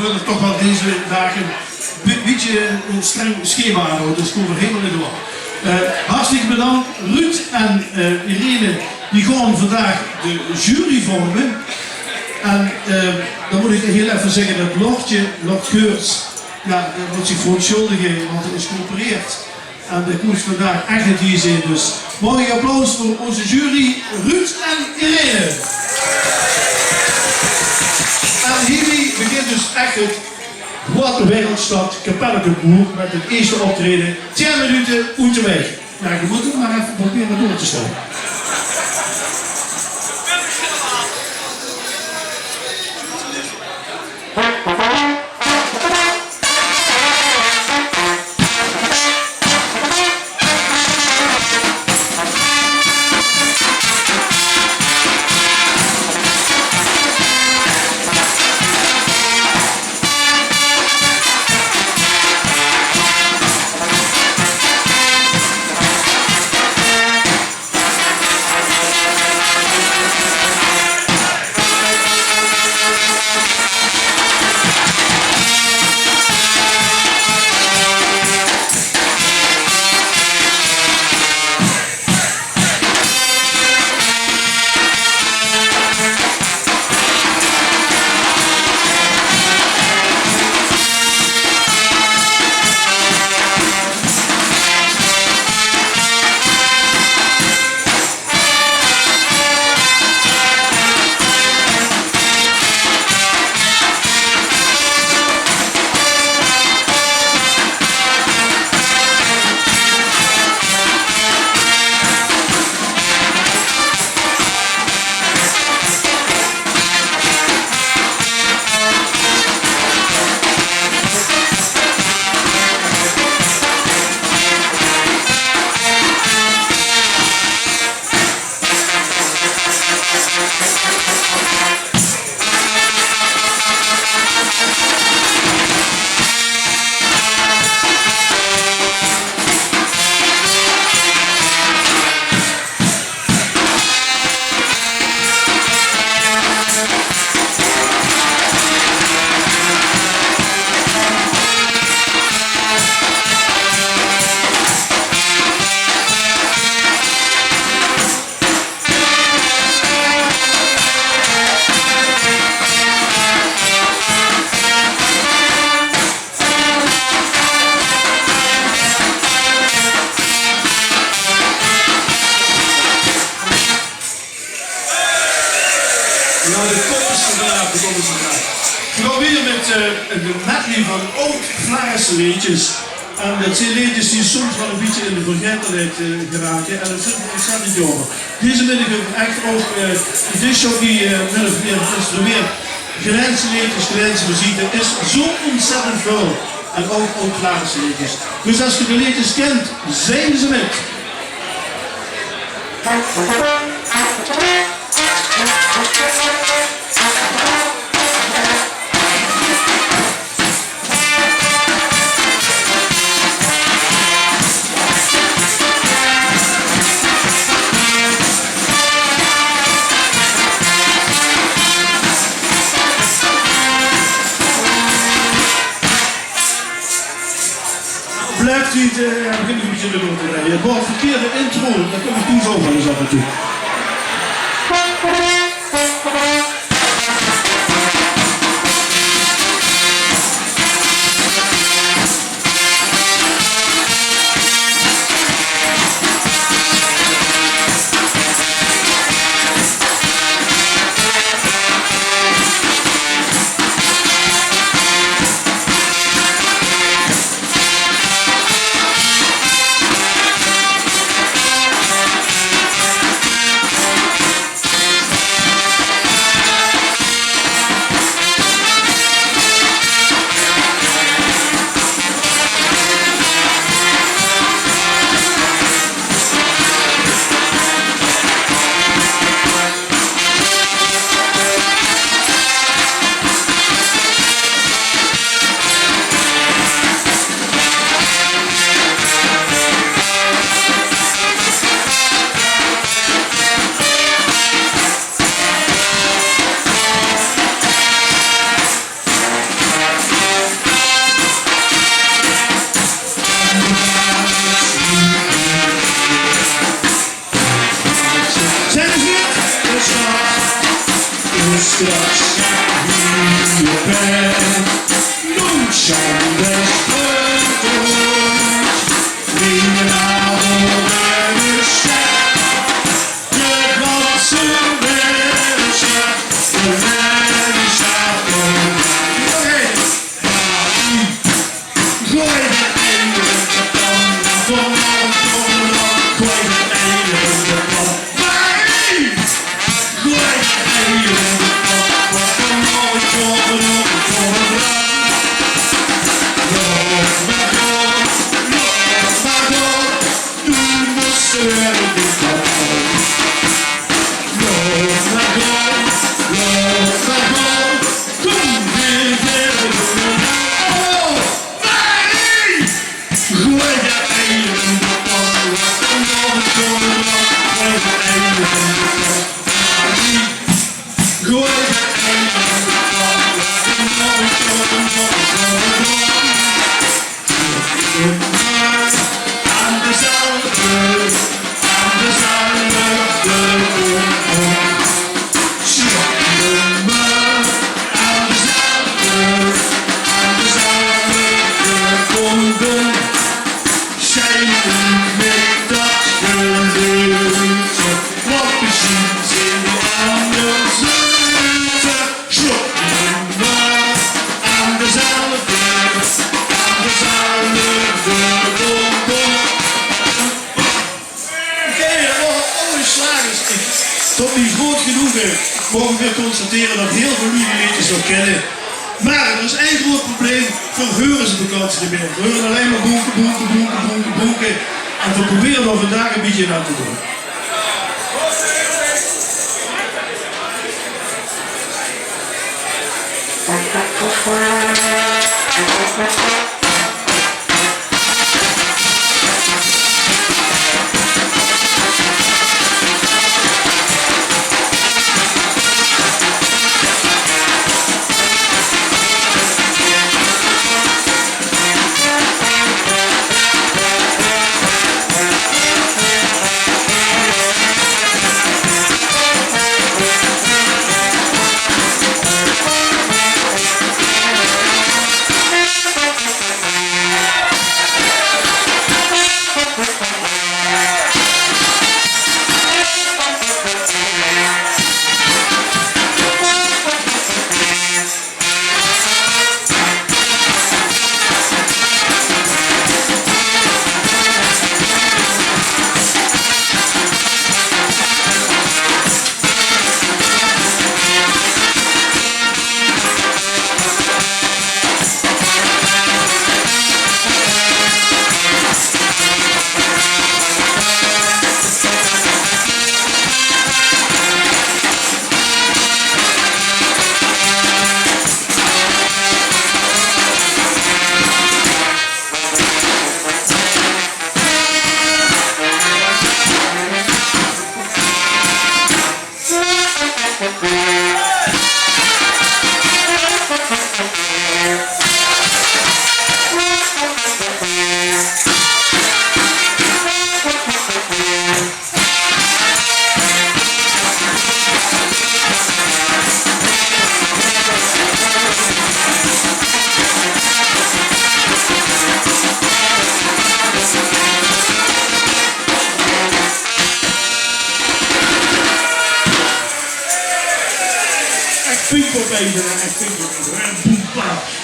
willen toch wel deze dagen een beetje een streng schema houden, dus komen we helemaal in de war. Hartstikke bedankt. Ruud en Irene die gaan vandaag de jury vormen. En dan moet ik heel even zeggen dat Lord Geurts, ja, daar moet zich verontschuldigen, want hij is geopereerd. En dat moest vandaag echt niet hier zijn. Dus mag ik applaus voor onze jury, Ruud en Irene. En hiermee begint dus echt het Wat de Wereldstad Kapellenkoor met het eerste optreden. 10 minuten onderweg. Ja, je moet het maar even proberen door te stellen. We gaan weer met de medley van oud-Vlaarse liedjes. En dat zijn liedjes die soms wel een beetje in de vergetelheid geraken. En dat vind ik ontzettend jammer. Deze middag hebben we echt ook de discjockey min of meer geïnstrueerd. Grijnse liedjes, Grijnse muziek. Het is zo ontzettend veel. En ook oud-Vlaarse liedjes. Dus als je de liedjes kent, zijn ze met. Blijft u het, begin ik een beetje door te rijden. Het wordt verkeerde intro, daar kom ik toen zo van eens af en toe. dat zeg wie je bent. Nun schon des Brütens, wie een oude stad. De ganze Menschheit, de Menschheit und gooi de eieren de pan, van gooi de eieren de pan. Gooi de eieren de pan, wat kan nooit komen op voor een brand. Loop maar door, doe me zeuren dit kan. Loop maar door, kom weer verder doen. Oh, nee! Gooi de eieren de pan, wat kan nooit komen op, gooi de eieren de pan. Gooi de eieren de pan, wat kan nooit komen op, gooi de pan. Aan dezelfde deur, aan dezelfde deur. Schrikken me aan dezelfde deur konden. Zijn niet met dat geluidje, want misschien zijn we anders zitten. Schrikken me aan dezelfde deur konden. Oké, dat waren alle slagers. Tot nu groot genoegen mogen we constateren dat heel veel jullie liedjes nog kennen. Maar er is één groot probleem, verheuren ze de kans niet meer. We horen alleen maar bonken. En we proberen er vandaag een beetje aan te doen.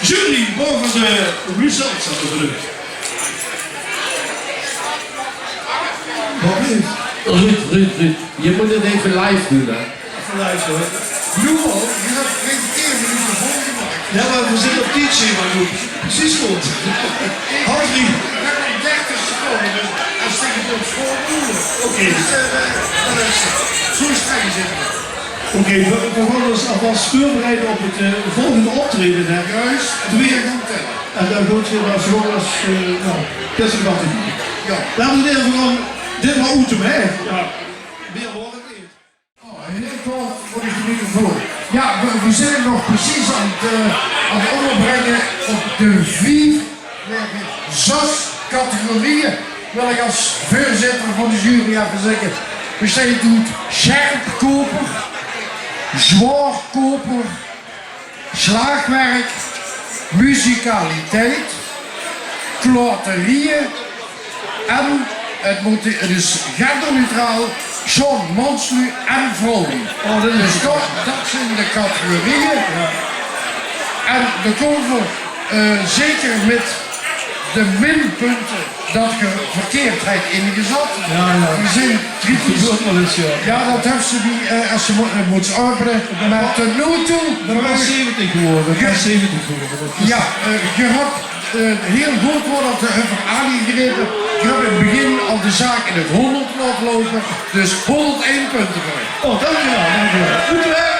Jury, mogen de results aan de druk. Ruud, je moet het even live doen, hè? Even live hoor. Doe al, je gaat presenteren met de volgende gemaakt. Ja, maar we zitten op DJ, maar goed. Precies goed. Half drie. We hebben 30 seconden, dus dan stik ik op school moeilijk. Oké. Dus zo streng zitten we. Oké, we gaan ons alvast voorbereiden op het volgende optreden. Hè. Juist, Doe weer je gaan tellen. en dan goed je dat zo als, nou, dat is het wat te doen. Ja. Laten we even gewoon dit maar uit mij. Ja. Meer horen niet. Oh, en ik hoor voor de microfoon. Ja, we zijn nog precies aan het onderbrengen op de 6 categorieën. Wil ik als voorzitter van de jury even zeggen. We zijn doet scherp kopen. zwaarkoper, slagwerk, muzikaliteit, klauterieën en het is genderneutraal, zo'n manslu en vrouwen. Oh, dat is Dus dat zijn de categorieën. En de komen zeker met de minpunten dat je verkeerdheid ingezet. Ja. We zijn kritisch. Dat wel eens, ja. Ja, dat heeft ze die, als ze moet arbeiden. Maar tot nu toe... Dat was 70 geworden. Dat was 70 geworden. Dat is- Ja, je hebt heel goed worden op de heuvel aangegrepen. Je hebt in het begin al de zaak in het 100 laten lopen. Dus 101 punten voor je. Oh, dankjewel, dankjewel. Goed werk.